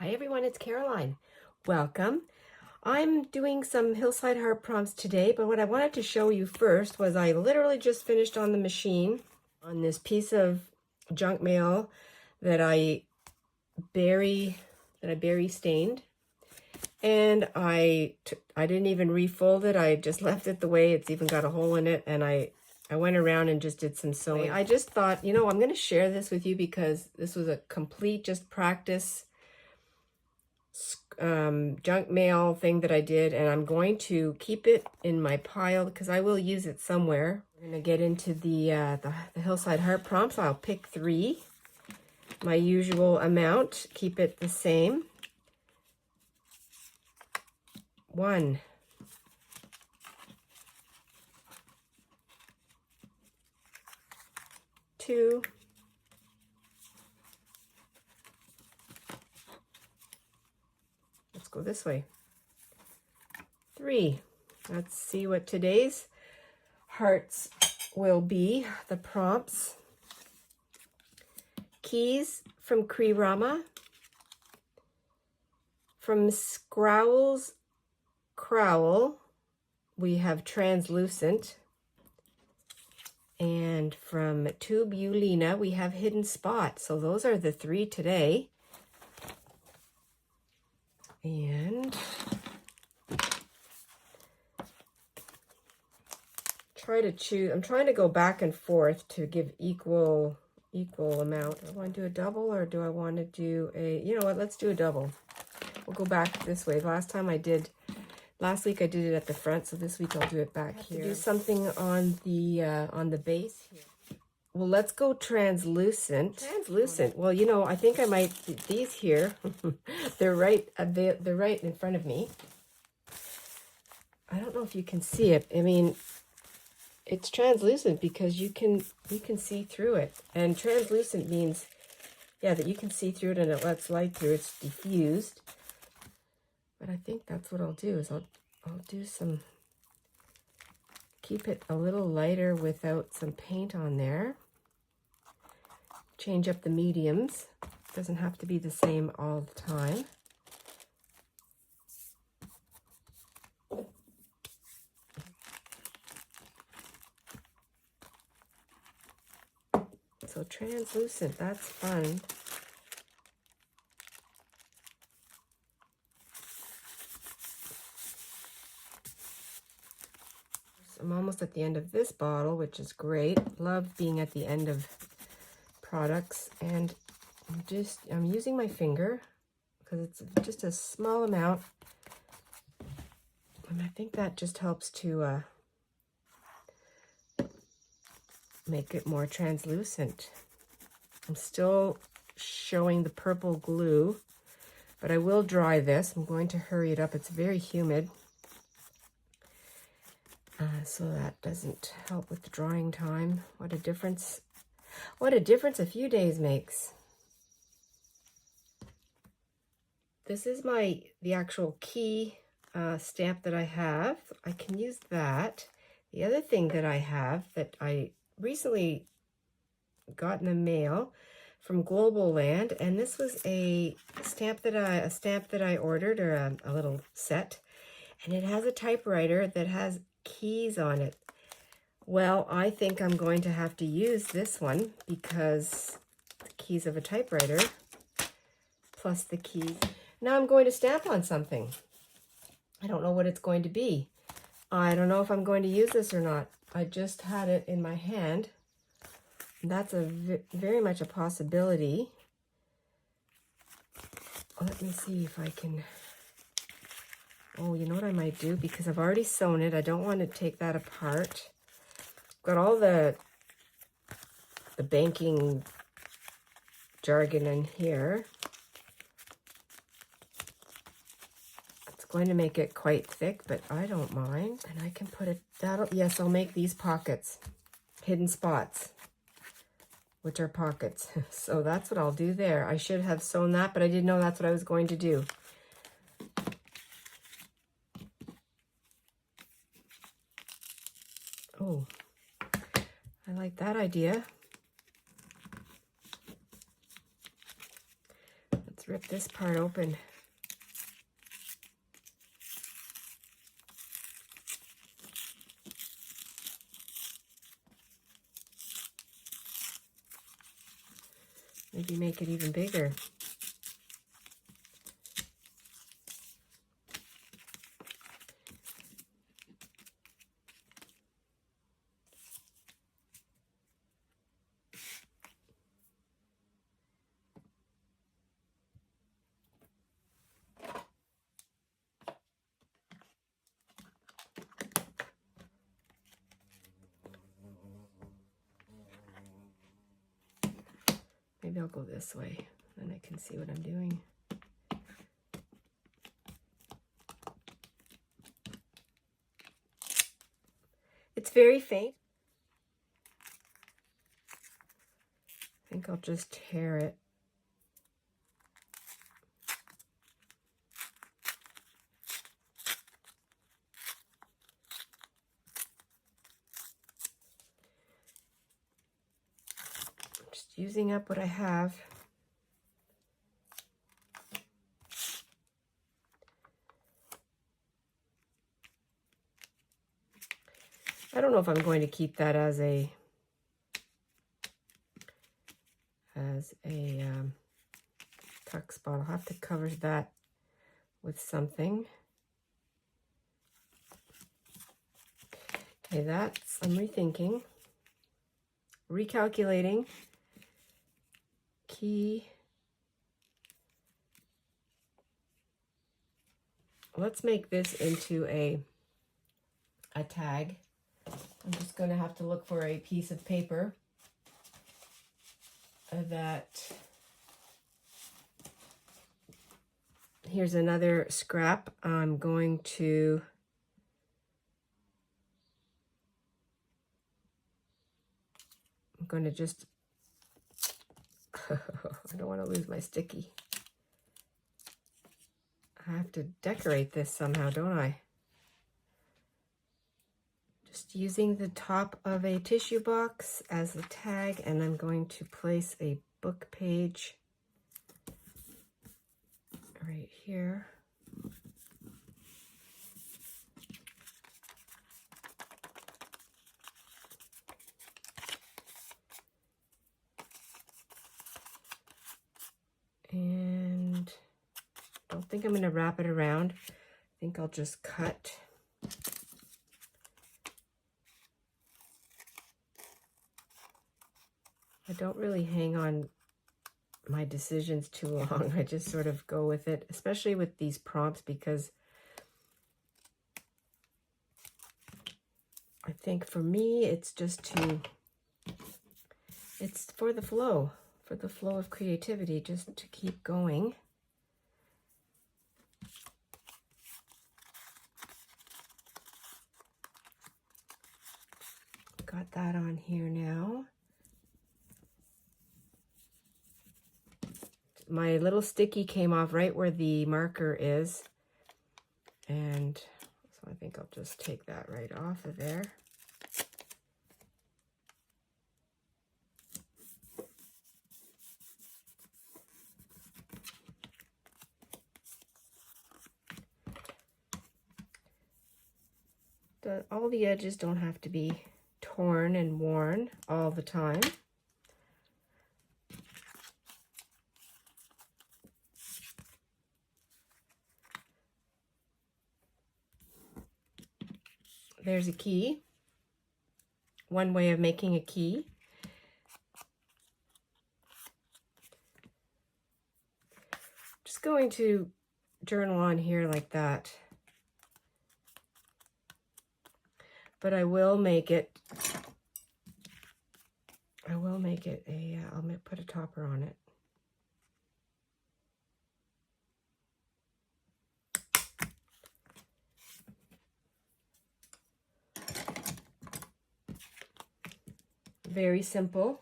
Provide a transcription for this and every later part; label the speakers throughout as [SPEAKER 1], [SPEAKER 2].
[SPEAKER 1] Hi everyone, it's Caroline. Welcome. I'm doing some hillside heart prompts today, but what I wanted to show you first was I literally just finished on the machine on this piece of junk mail that I berry stained. And I didn't even refold it. I just left it the way it's even got a hole in it, and I went around and just did some sewing. I just thought, you know, I'm going to share this with you because this was a complete just practice junk mail thing that I did, and I'm going to keep it in my pile because I will use it somewhere. We're going to get into the hillside heart prompts. I'll pick 3, my usual amount, keep it the same. 1, 2, 'Let's go this way. 3. Let's see what today's hearts will be. The prompts. Keys from KriRama. From Scrowlscrowl, we have translucent. And from TubeYouLena, we have hidden spot. So those are the 3 today. And try to choose. I'm trying to go back and forth to give equal amount. Do I want to do a double, or do I want to do a, you know what, let's do a double. We'll go back this way. Last week I did it at the front, so this week I'll do it back here. Do something on the base here. Well, let's go translucent. Translucent. Well, you know, I think I might, these here, they're right in front of me. I don't know if you can see it. I mean, it's translucent because you can see through it. And translucent means, yeah, that you can see through it and it lets light through. It's diffused. But I think that's what I'll do is I'll do some, keep it a little lighter without some paint on there. Change up the mediums. Doesn't have to be the same all the time. So translucent, that's fun. I'm almost at the end of this bottle, which is great. Love being at the end of products. And I'm using my finger because it's just a small amount. And I think that just helps to make it more translucent. I'm still showing the purple glue, but I will dry this. I'm going to hurry it up. It's very humid. So that doesn't help with the drying time. What a difference. What a difference a few days makes. This is the actual key stamp that I have. I can use that. The other thing that I have that I recently got in the mail from Global Land, and this was a stamp that I ordered, or a little set, and it has a typewriter that has keys on it. Well, I think I'm going to have to use this one because the keys of a typewriter plus the keys. Now I'm going to stamp on something. I don't know what it's going to be. I don't know if I'm going to use this or not. I just had it in my hand. That's very much a possibility. Let me see if I can. Oh, you know what I might do? Because I've already sewn it. I don't want to take that apart. Got all the banking jargon in here. It's going to make it quite thick, but I don't mind. And I can put it, yes, I'll make these pockets, hidden spots, which are pockets. So that's what I'll do there. I should have sewn that, but I didn't know that's what I was going to do. Oh, I like that idea. Let's rip this part open. Maybe make it even bigger. Maybe I'll go this way, then I can see what I'm doing. It's very faint. I think I'll just tear it. Just using up what I have. I don't know if I'm going to keep that as a tuck spot. I'll have to cover that with something. Okay, that's, I'm rethinking, recalculating, key. Let's make this into a tag. I'm just going to have to look for a piece of paper that, here's another scrap. I'm going to just, I don't want to lose my sticky. I have to decorate this somehow, don't I? Just using the top of a tissue box as a tag, and I'm going to place a book page right here. And I don't think I'm going to wrap it around. I think I'll just cut. I don't really hang on my decisions too long. I just sort of go with it, especially with these prompts, because I think for me, it's for the flow of creativity, just to keep going. Got that on here now. My little sticky came off right where the marker is, and so I think I'll just take that right off of there. All the edges don't have to be torn and worn all the time. There's a key. One way of making a key. Just going to journal on here like that. But I will make it I'll put a topper on it. Very simple.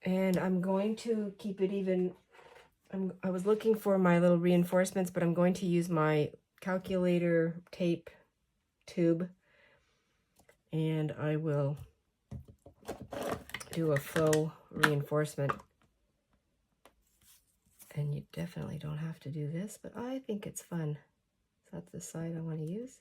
[SPEAKER 1] And I'm going to keep it even. I was looking for my little reinforcements, but I'm going to use my calculator tape tube and I will do a faux reinforcement. And you definitely don't have to do this, but I think it's fun. So that's the side I want to use.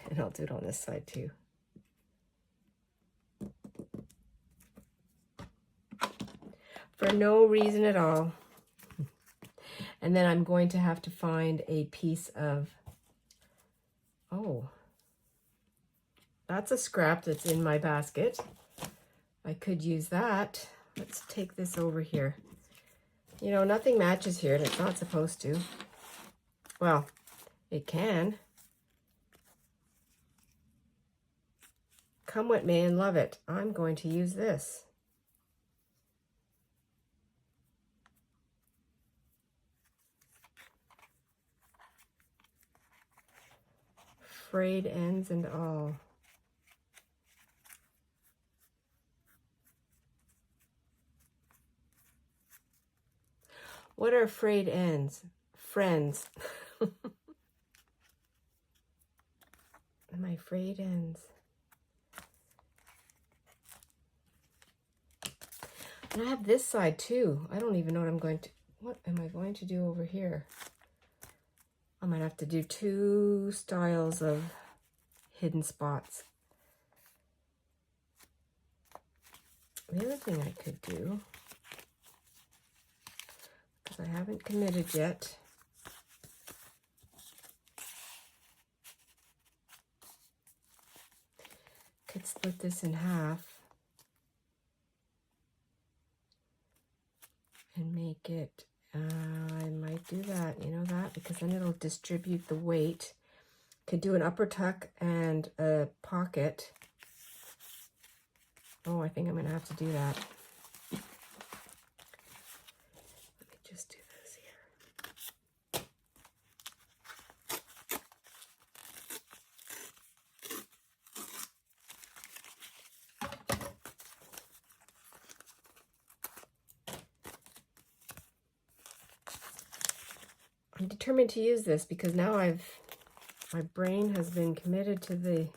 [SPEAKER 1] And I'll do it on this side too. For no reason at all. And then I'm going to have to find a piece of, oh, that's a scrap that's in my basket. I could use that. Let's take this over here. You know, nothing matches here, and it's not supposed to. Well, it can. Come what may and love it. I'm going to use this. Frayed ends and all. What are frayed ends? Friends. My frayed ends. And I have this side too. I don't even know what I'm going to, what am I going to do over here? I might have to do 2 styles of hidden spots. The other thing I could do, because I haven't committed yet, could split this in half and make it, I might do that, you know that, because then it'll distribute the weight. Could do an upper tuck and a pocket. Oh, I think I'm going to have to do that. Let me just do this here. I'm determined to use this because now my brain has been committed to the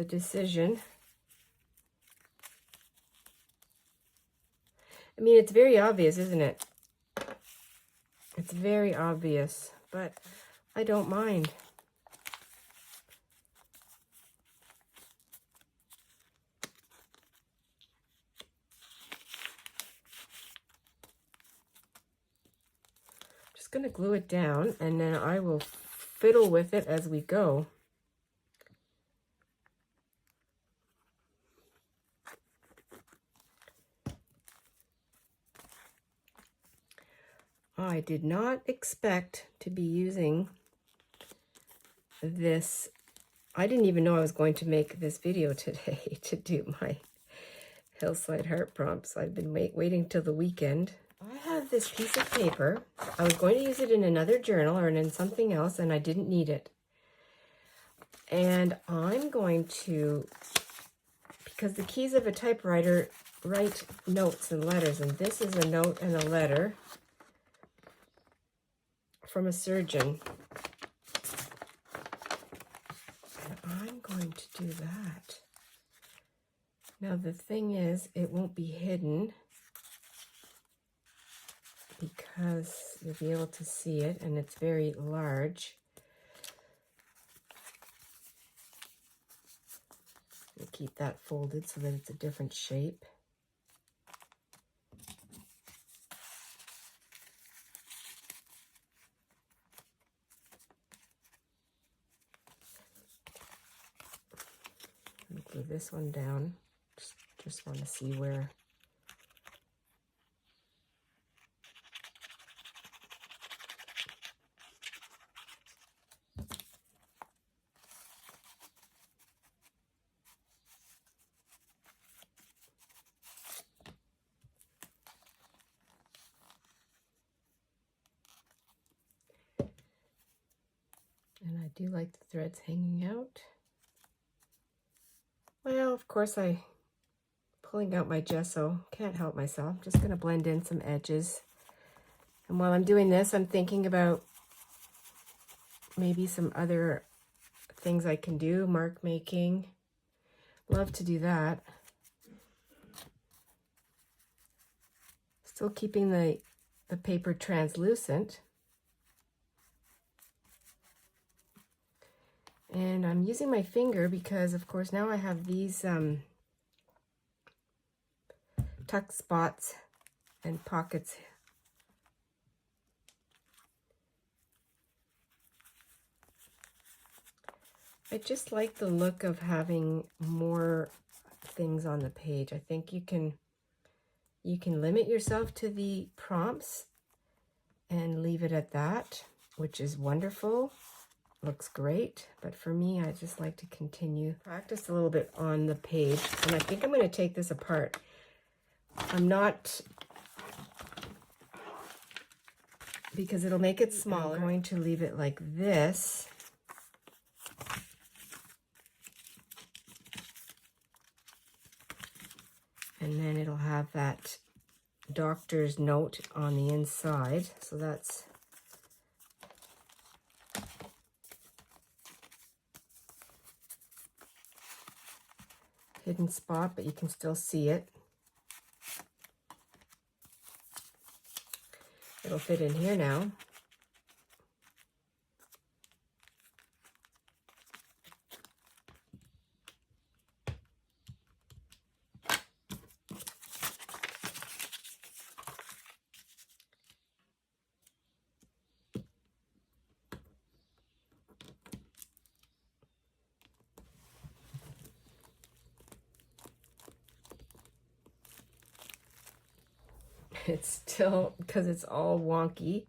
[SPEAKER 1] decision. I mean, it's very obvious, isn't it? It's very obvious, but I don't mind. Just going to glue it down, and then I will fiddle with it as we go. I did not expect to be using this. I didn't even know I was going to make this video today to do my Hillside Heart prompts. I've been waiting till the weekend. I have this piece of paper. I was going to use it in another journal or in something else, and I didn't need it. And I'm going to, because the keys of a typewriter write notes and letters, and this is a note and a letter from a surgeon. And I'm going to do that. Now the thing is, it won't be hidden because you'll be able to see it, and it's very large. I'll keep that folded so that it's a different shape. Glue this one down. Just want to see where. And I do like the threads hanging out. Well, of course I pulling out my gesso. Can't help myself. Just going to blend in some edges. And while I'm doing this, I'm thinking about maybe some other things I can do. Mark making. Love to do that. Still keeping the paper translucent. And I'm using my finger because, of course, now I have these tuck spots and pockets. I just like the look of having more things on the page. I think you can limit yourself to the prompts and leave it at that, which is wonderful. Looks great, but for me, I just like to continue. Practice a little bit on the page, and I think I'm going to take this apart. I'm not, because it'll make it smaller. I'm going to leave it like this. And then it'll have that doctor's note on the inside. So that's hidden spot, but you can still see it. It'll fit in here now. It's still, because it's all wonky.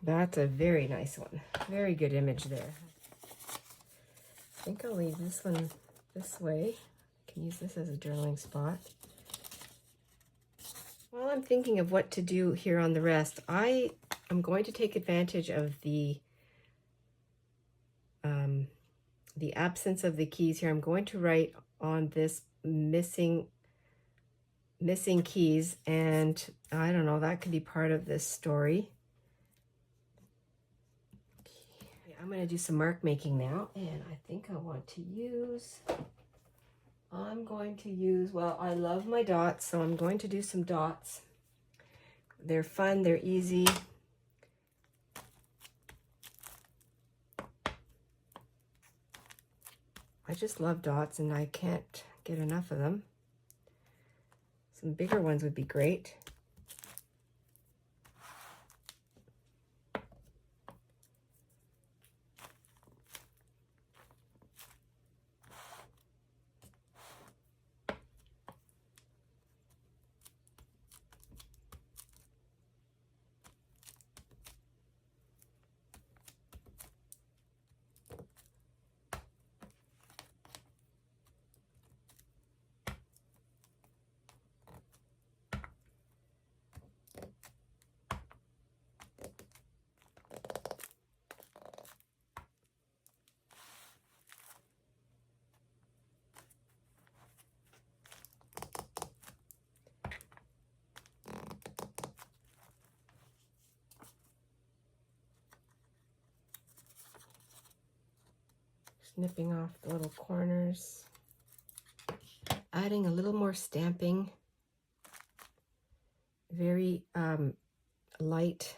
[SPEAKER 1] That's a very nice one. Very good image there. I think I'll leave this one this way. I can use this as a journaling spot. While I'm thinking of what to do here on the rest, I am going to take advantage of the absence of the keys here. I'm going to write on this missing keys, and I don't know, that could be part of this story. Okay, I'm going to do some mark making now, and I think I want to use, well, I love my dots, so I'm going to do some dots. They're fun, they're easy. I just love dots, and I can't get enough of them. Some bigger ones would be great. Snipping off the little corners, adding a little more stamping, very light.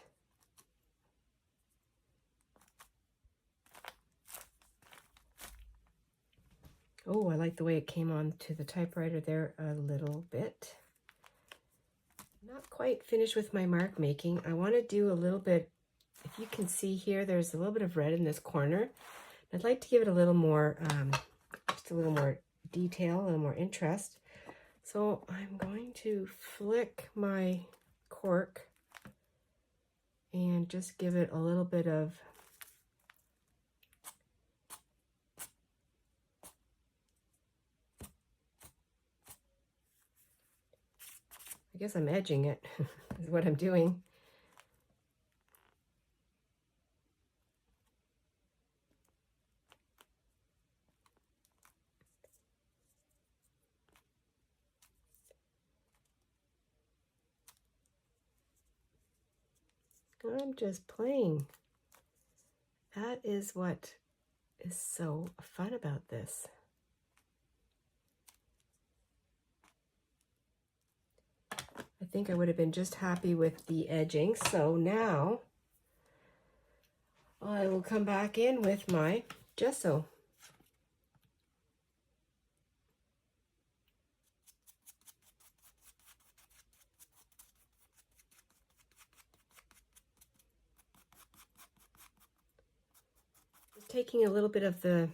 [SPEAKER 1] Oh, I like the way it came onto the typewriter there a little bit. Not quite finished with my mark making. I want to do a little bit, if you can see here, there's a little bit of red in this corner. I'd like to give it a little more, just a little more detail, a little more interest. So I'm going to flick my cork and just give it a little bit of I guess I'm edging it, is what I'm doing. I'm just playing. That is what is so fun about this. I think I would have been just happy with the edging. So now I will come back in with my gesso. Just taking a little bit of the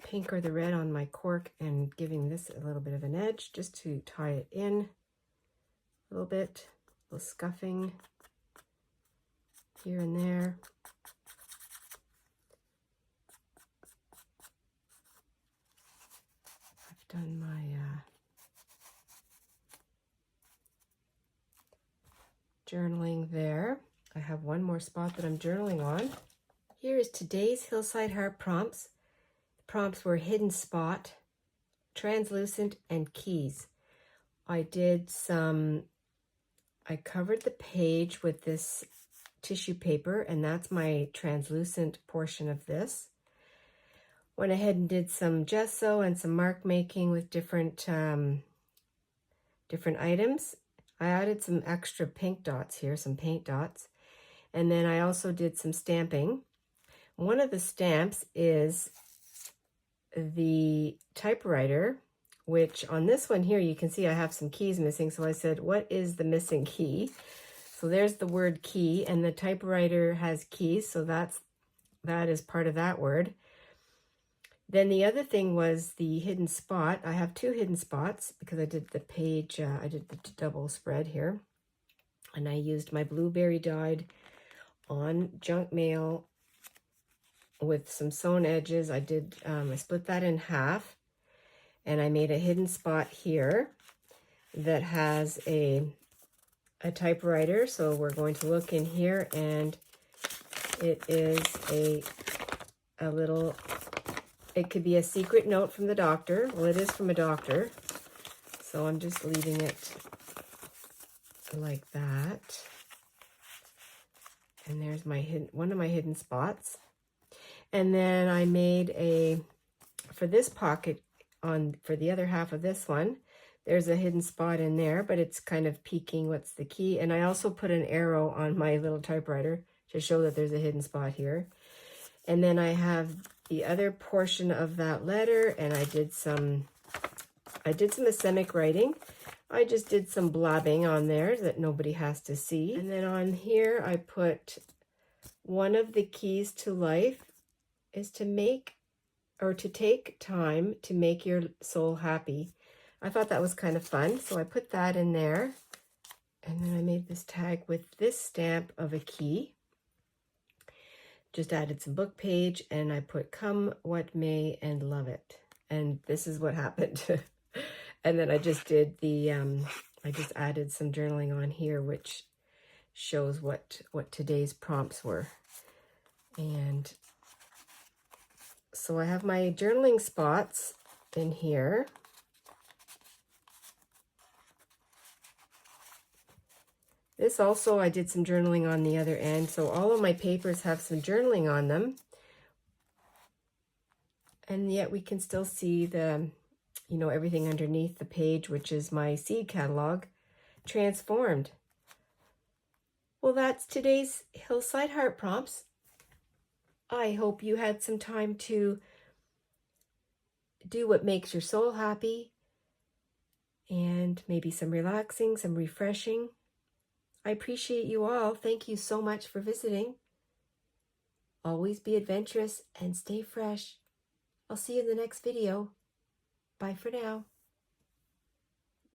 [SPEAKER 1] pink or the red on my cork and giving this a little bit of an edge just to tie it in a little bit, a little scuffing here and there. I've done my journaling there. I have one more spot that I'm journaling on. Here is today's Hillside Heart prompts. The prompts were hidden spot, translucent, and keys. I covered the page with this tissue paper, and that's my translucent portion of this. Went ahead and did some gesso and some mark making with different items. I added some extra pink dots here, some paint dots. And then I also did some stamping. One of the stamps is the typewriter, which on this one here, you can see I have some keys missing. So I said, what is the missing key? So there's the word key, and the typewriter has keys. So that is part of that word. Then the other thing was the hidden spot. I have two hidden spots because I did the page, I did the double spread here. And I used my blueberry dyed on junk mail with some sewn edges. I split that in half, and I made a hidden spot here that has a typewriter. So we're going to look in here, and it is a little, it could be a secret note from the doctor. Well, it is from a doctor. So I'm just leaving it like that. And there's my one of my hidden spots. And then I made for this pocket for the other half of this one, there's a hidden spot in there, but it's kind of peeking what's the key. And I also put an arrow on my little typewriter to show that there's a hidden spot here. And then I have the other portion of that letter, and I did some asemic writing. I just did some blabbing on there that nobody has to see. And then on here, I put one of the keys to life is to take time to make your soul happy. I thought that was kind of fun, so I put that in there. And then I made this tag with this stamp of a key. Just added some book page, and I put come what may and love it. And this is what happened. And then I just did I just added some journaling on here, which shows what today's prompts were. And so I have my journaling spots in here. This also, I did some journaling on the other end. So all of my papers have some journaling on them. And yet we can still see everything underneath the page, which is my seed catalog, transformed. Well, that's today's Hillside Heart prompts. I hope you had some time to do what makes your soul happy, and maybe some relaxing, some refreshing. I appreciate you all. Thank you so much for visiting. Always be adventurous and stay fresh. I'll see you in the next video. Bye for now.